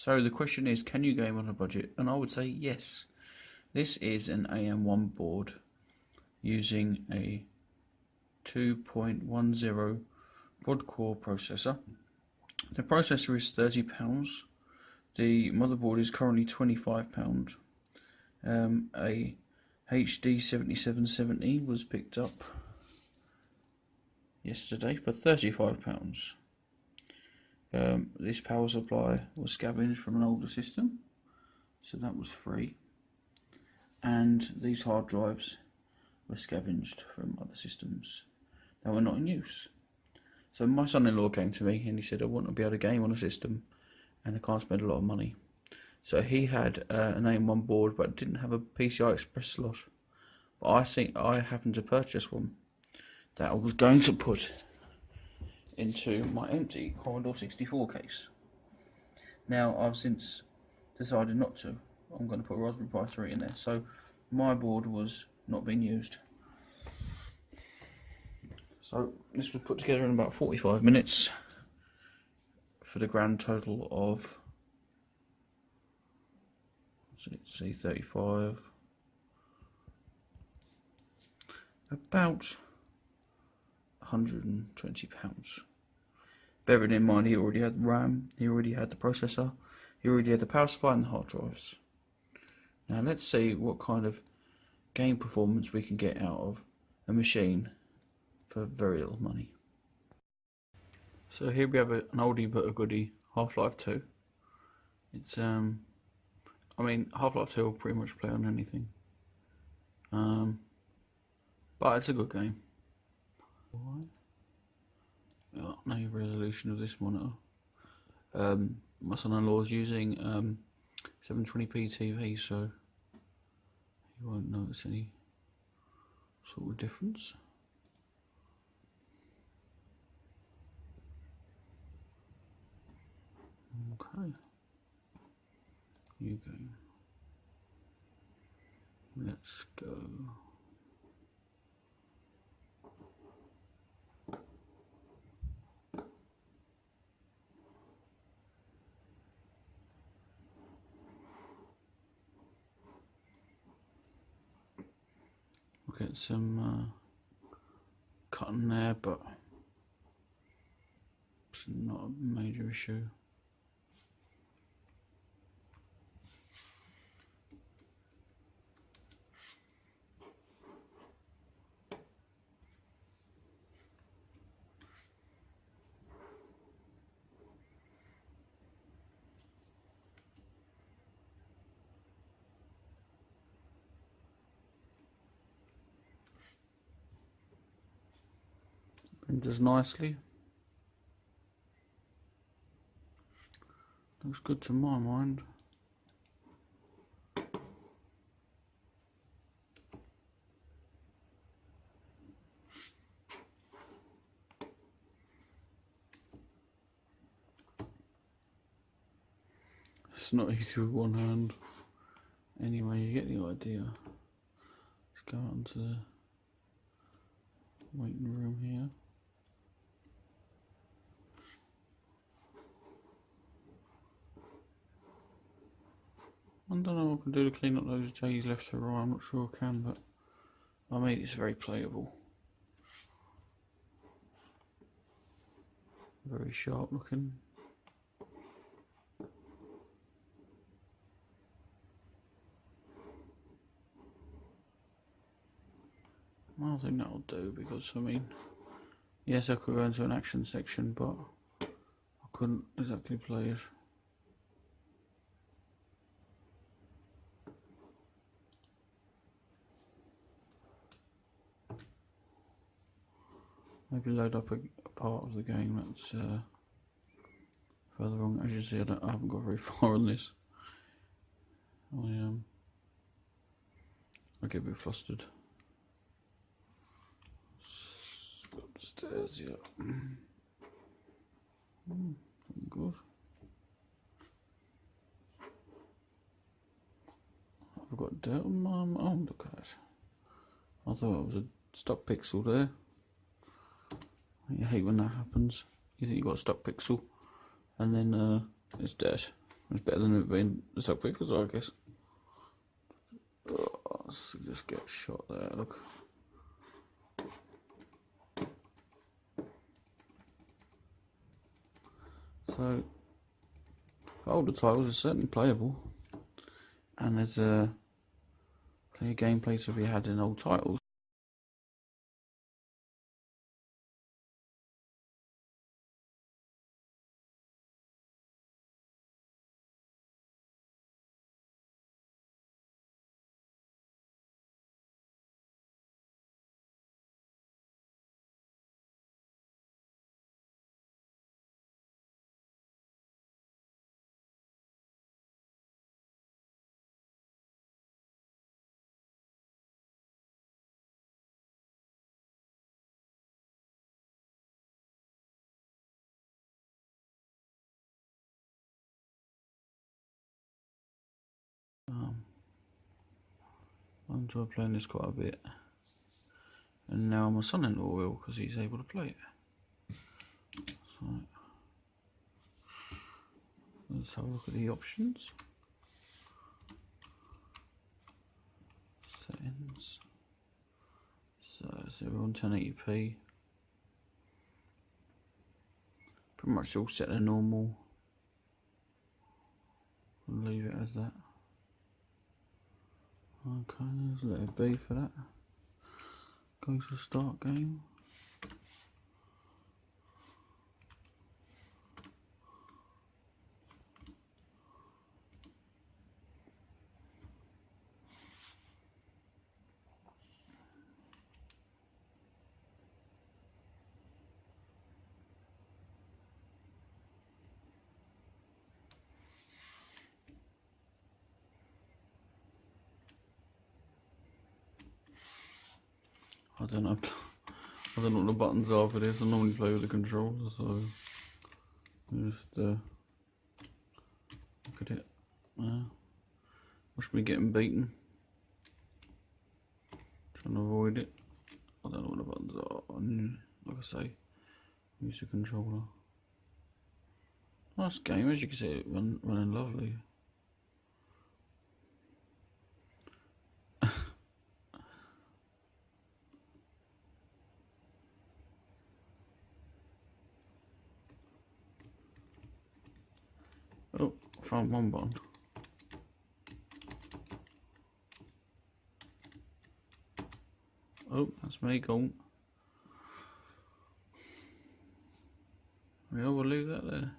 So the question is, can you game on a budget? And I would say yes. This is an AM1 board using a 2.10 quad-core processor. The processor is £30. The motherboard is currently £25. A HD 7770 was picked up yesterday for £35. This power supply was scavenged from an older system, so that was free. And these hard drives were scavenged from other systems that were not in use. So my son-in-law came to me and he said, I want to be able to game on a system and I can't spend a lot of money. So he had an AM1 board but didn't have a PCI Express slot. But I happened to purchase one that I was going to put into my empty Commodore 64 case. Now I've since decided not to. I'm going to put a Raspberry Pi 3 in there. So my board was not being used. So this was put together in about 45 minutes for the grand total of, let's see, 35, about £120. Bearing in mind he already had the RAM, he already had the processor, he already had the power supply and the hard drives. Now let's see what kind of game performance we can get out of a machine for very little money. So here we have an oldie but a goodie, Half-Life 2. It's I mean, Half-Life 2 will pretty much play on anything. But it's a good game. No resolution of this monitor. My son-in-law is using 720p TV, so you won't notice any sort of difference. Okay. New game. Let's go. We'll get some cutting there, but it's not a major issue. Renders nicely. Looks good to my mind. It's not easy with one hand. Anyway, you get the idea. Let's go out into the waiting room here. I don't know what I can do to clean up those J's left to right. I'm not sure I can, but I mean, it's very playable. Very sharp looking. I think that'll do, because I mean, yes, I could go into an action section, but I couldn't exactly play it. Maybe load up a part of the game that's further on. As you see, I haven't got very far on this. I get a bit flustered. Go upstairs, yeah. Good. I've got dirt on my arm, look at that. I thought it was a stock pixel there. I hate when that happens. You think you got a stock pixel and then it's dirt. It's better than it being so quick, I guess. Oh, let's just get shot there, look. So, older titles are certainly playable, and there's plenty of gameplay to be had in old titles. I enjoy playing this quite a bit, and now my son-in-law will, because he's able to play it. So, let's have a look at the options. Settings. So we're on 1080p. Pretty much all set to normal. I'll leave it as that. Okay, let's let it be for that. Go to start game. I don't know. I don't know what the buttons are for this. I normally play with the controller, so just look at it. Watch me getting beaten. Trying to avoid it. I don't know what the buttons are. Like I say, use the controller. Nice game, as you can see, it running lovely. Oh, found one button. Oh, that's me gone. Yeah, we'll leave that there.